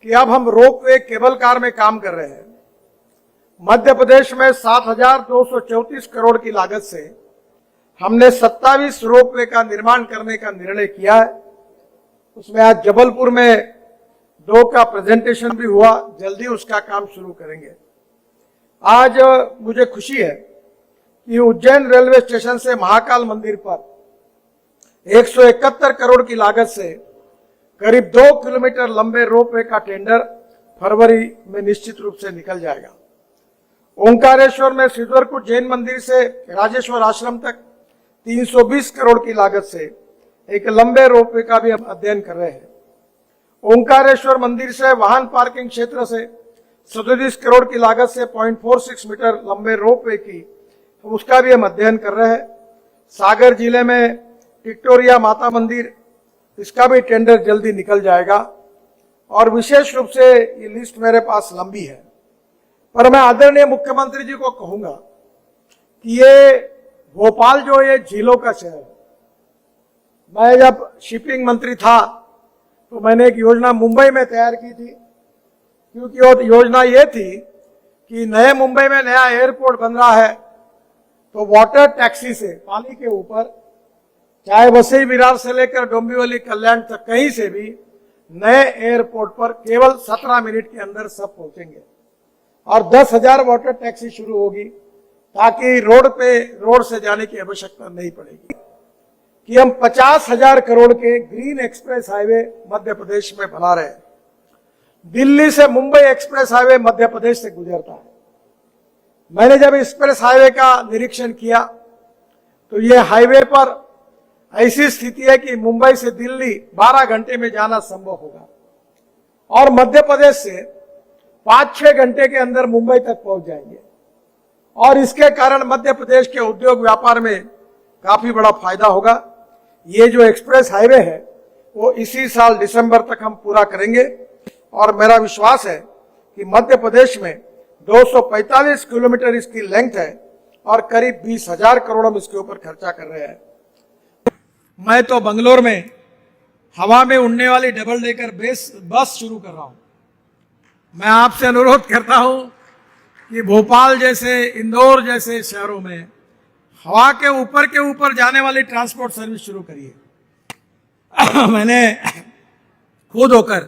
कि अब हम रोपवे केबल कार में काम कर रहे हैं। मध्य प्रदेश में 7,234 करोड़ की लागत से हमने 27 रोपवे का निर्माण करने का निर्णय किया है। उसमें आज जबलपुर में 2 का प्रेजेंटेशन भी हुआ, जल्दी उसका काम शुरू करेंगे। आज मुझे खुशी है कि उज्जैन रेलवे स्टेशन से महाकाल मंदिर पर 171 करोड़ की लागत से करीब 2 किलोमीटर लंबे रोपवे का टेंडर फरवरी में निश्चित रूप से निकल जाएगा। ओंकारेश्वर में सिद्धवरकुट जैन मंदिर से राजेश्वर आश्रम तक 320 करोड़ की लागत से एक लंबे रोपवे का भी हम अध्ययन कर रहे हैं। ओंकारेश्वर मंदिर से वाहन पार्किंग क्षेत्र से 37 करोड़ की लागत से 0.46 मीटर लंबे रोपवे की उसका भी हम अध्ययन कर रहे हैं। सागर जिले में टिक्टोरिया माता मंदिर, इसका भी टेंडर जल्दी निकल जाएगा। और विशेष रूप से ये लिस्ट मेरे पास लंबी है, पर मैं आदरणीय मुख्यमंत्री जी को कहूंगा कि ये भोपाल जो ये झीलों का शहर है। मैं जब शिपिंग मंत्री था तो मैंने एक योजना मुंबई में तैयार की थी, क्योंकि वो योजना ये थी कि नए मुंबई में नया एयरपोर्ट बन रहा है तो वाटर टैक्सी से पानी के ऊपर, चाहे वसई विरार से लेकर डोंबिवली कल्याण तक, कहीं से भी नए एयरपोर्ट पर केवल 17 मिनट के अंदर सब पहुंचेंगे। और 10,000 वाटर टैक्सी शुरू होगी ताकि रोड से जाने की आवश्यकता नहीं पड़ेगी। कि हम 50,000 करोड़ के green express highway Madhya Pradesh में बना रहे हैं। दिल्ली से मुंबई एक्सप्रेस हाईवे मध्य प्रदेश से गुजरता है। मैंने जब एक्सप्रेस हाईवे का निरीक्षण किया तो ये हाईवे पर ऐसी स्थिति है कि मुंबई से दिल्ली 12 घंटे में जाना संभव होगा और मध्य प्रदेश से 5-6 घंटे के अंदर मुंबई तक पहुंच जाएंगे। और इसके कारण मध्य प्रदेश के उद्योग व्यापार में काफी बड़ा फायदा होगा। ये जो एक्सप्रेस हाईवे है वो इसी साल दिसंबर तक हम पूरा करेंगे और मेरा विश्वास है कि मध्य प्रदेश में 245 किलोमीटर इसकी लेंथ है और करीब 20,000 करोड़ हम इसके ऊपर खर्चा कर रहे हैं। मैं तो बंगलोर में हवा में उड़ने वाली डबल डेकर बस शुरू कर रहा हूं। मैं आपसे अनुरोध करता हूं कि भोपाल जैसे, इंदौर जैसे शहरों में हवा के ऊपर जाने वाली ट्रांसपोर्ट सर्विस शुरू करिए। मैंने खुद होकर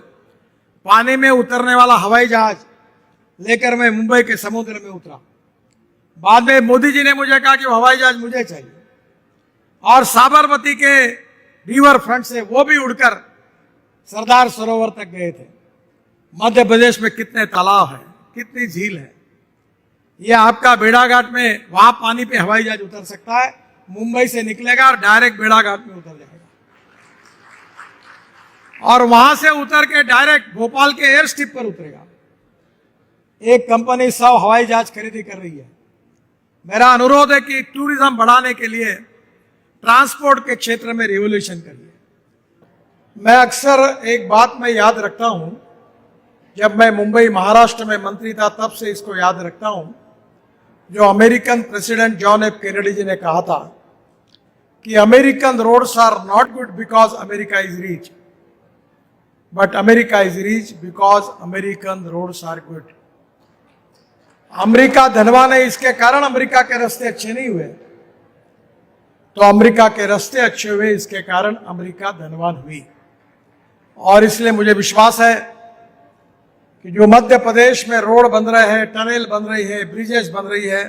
पानी में उतरने वाला हवाई जहाज लेकर मैं मुंबई के समुद्र में उतरा। बाद में मोदी जी ने मुझे कहा कि वो हवाई जहाज मुझे चाहिए, और साबरमती के रिवर फ्रंट से वो भी उड़कर सरदार सरोवर तक गए थे। मध्य प्रदेश में कितने तालाब हैं, कितनी झील है। ये आपका बेड़ाघाट में वहां पानी पे हवाई जहाज उतर सकता है, मुंबई से निकलेगा और डायरेक्ट बेड़ाघाट में उतर जाएगा और वहां से उतर के डायरेक्ट भोपाल के एयर स्ट्रिप पर उतरेगा। एक कंपनी 100 हवाई जहाज खरीदी कर रही है। मेरा अनुरोध है कि टूरिज्म बढ़ाने के लिए ट्रांसपोर्ट के क्षेत्र में रिवोल्यूशन करिए। मैं अक्सर एक बात मैं याद रखता हूं, जब मैं मुंबई महाराष्ट्र में मंत्री था तब से इसको याद रखता हूं, जो American president John F Kennedy ji ने कहा था कि American roads are not good because America is rich, but America is rich because American roads are good. America धनवान है, इसके कारण अमेरिका के रास्ते अच्छे नहीं हुए, तो अमेरिका के रास्ते अच्छे हुए, इसके कारण अमेरिका धनवान हुई। और इसलिए मुझे विश्वास है कि जो मध्य प्रदेश में रोड बन रहे हैं, टनल बन रही है, ब्रिजेस बन रही है,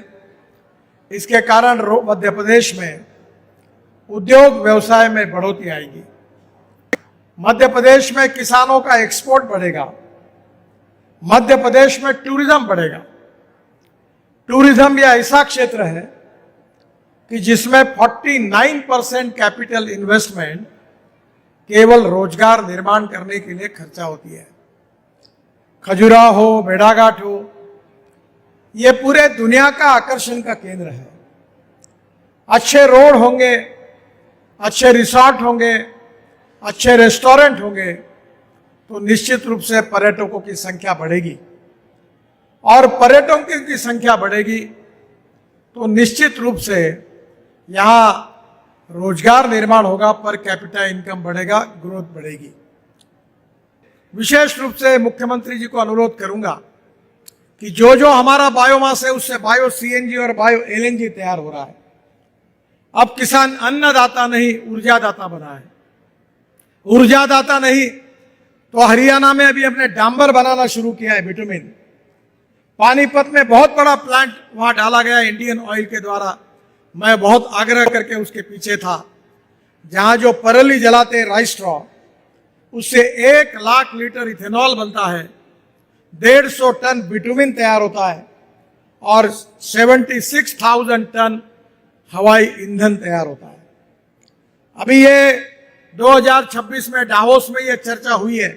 इसके कारण मध्य प्रदेश में उद्योग व्यवसाय में बढ़ोतरी आएगी। मध्य प्रदेश में किसानों का एक्सपोर्ट बढ़ेगा, मध्य प्रदेश में टूरिज्म बढ़ेगा। टूरिज्म यह ऐसा क्षेत्र है कि जिसमें 49% कैपिटल इन्वेस्टमेंट केवल रोजगार निर्माण करने के लिए खर्चा होती है। खजुराहो हो, भेड़ाघाट हो, ये पूरे दुनिया का आकर्षण का केंद्र है। अच्छे रोड होंगे, अच्छे रिसोर्ट होंगे, अच्छे रेस्टोरेंट होंगे तो निश्चित रूप से पर्यटकों की संख्या बढ़ेगी, और पर्यटकों की संख्या बढ़ेगी तो निश्चित रूप से यहाँ रोजगार निर्माण होगा, पर कैपिटा इनकम बढ़ेगा, ग्रोथ बढ़ेगी। विशेष रूप से मुख्यमंत्री जी को अनुरोध करूंगा कि जो जो हमारा बायोमास है उससे बायो सीएनजी और बायो एलएनजी तैयार हो रहा है। अब किसान अन्नदाता नहीं ऊर्जादाता बना है। ऊर्जादाता नहीं तो हरियाणा में अभी अपने डांबर बनाना शुरू किया है, बिटुमिन। पानीपत में बहुत बड़ा प्लांट वहां डाला गया इंडियन ऑयल के द्वारा। मैं बहुत आग्रह करके उसके पीछे था। जहां जो परली जलाते हैं राइस स्ट्रॉ, उससे 1 लाख लीटर इथेनॉल बनता है, 150 टन बिटुमिन तैयार होता है और 76,000 टन हवाई ईंधन तैयार होता है। अभी ये 2026 में डावोस में ये चर्चा हुई है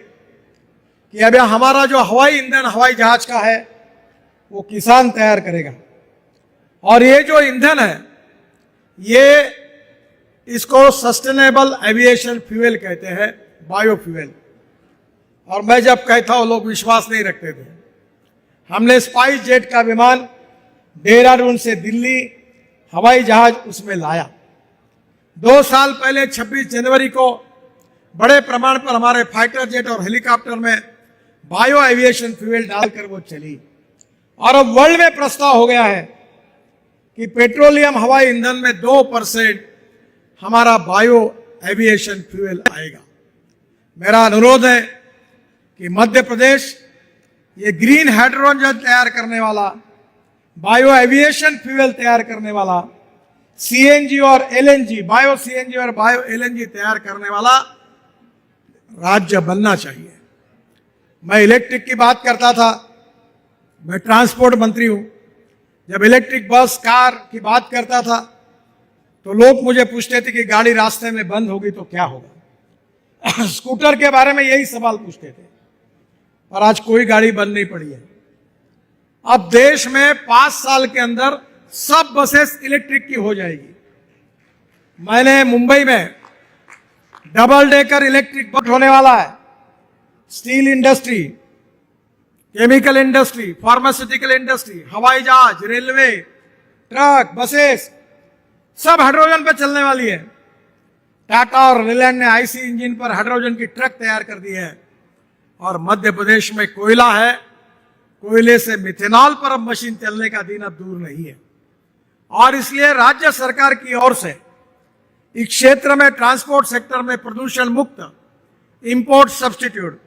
कि अब हमारा जो हवाई ईंधन हवाई जहाज का है वो किसान तैयार करेगा। और ये जो ईंधन है ये इसको सस्टेनेबल एविएशन फ्यूल कहते हैं, बायोफ्यूल। और मैं जब कहता हूं लोग विश्वास नहीं रखते थे। हमने स्पाइस जेट का विमान देहरादून से दिल्ली हवाई जहाज उसमें लाया। 2 साल पहले 26 जनवरी को बड़े प्रमाण पर हमारे फाइटर जेट और हेलीकॉप्टर में बायो एविएशन फ्यूल डालकर वो चली। और अब वर्ल्ड में प्रस्ताव हो गया है कि पेट्रोलियम हवाई ईंधन में 2% हमारा बायो एविएशन फ्यूल आएगा। मेरा अनुरोध है कि मध्य प्रदेश ये ग्रीन हाइड्रोजन तैयार करने वाला, बायो एविएशन फ्यूल तैयार करने वाला, सीएनजी और एलएनजी, बायो सीएनजी और बायो एलएनजी तैयार करने वाला राज्य बनना चाहिए। मैं इलेक्ट्रिक की बात करता था, मैं ट्रांसपोर्ट मंत्री हूं। जब इलेक्ट्रिक बस कार की बात करता था तो लोग मुझे पूछते थे कि गाड़ी रास्ते में बंद होगी तो क्या होगा। स्कूटर के बारे में यही सवाल पूछते थे, और आज कोई गाड़ी बंद नहीं पड़ी है। अब देश में 5 साल के अंदर सब बसेस इलेक्ट्रिक की हो जाएगी। मैंने मुंबई में डबल डेकर इलेक्ट्रिक बस होने वाला है। Steel industry, chemical industry, pharmaceutical industry, हवाई जहाज, रेलवे, ट्रक, बसेस सब हाइड्रोजन पर चलने वाली है। टाटा और रिलायंस ने आईसी इंजन पर हाइड्रोजन की ट्रक तैयार कर दी है। और मध्य प्रदेश में कोयला है, कोयले से मिथेनॉल पर अब मशीन चलने का दिन अब दूर नहीं है। और इसलिए राज्य सरकार की ओर से इस क्षेत्र में ट्रांसपोर्ट सेक्टर में प्रदूषण मुक्त, इंपोर्ट सब्स्टिट्यूट,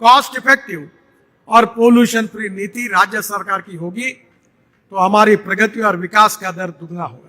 कॉस्ट इफेक्टिव और पोल्यूशन फ्री नीति राज्य सरकार की होगी तो हमारी प्रगति और विकास का दर दुगना होगा।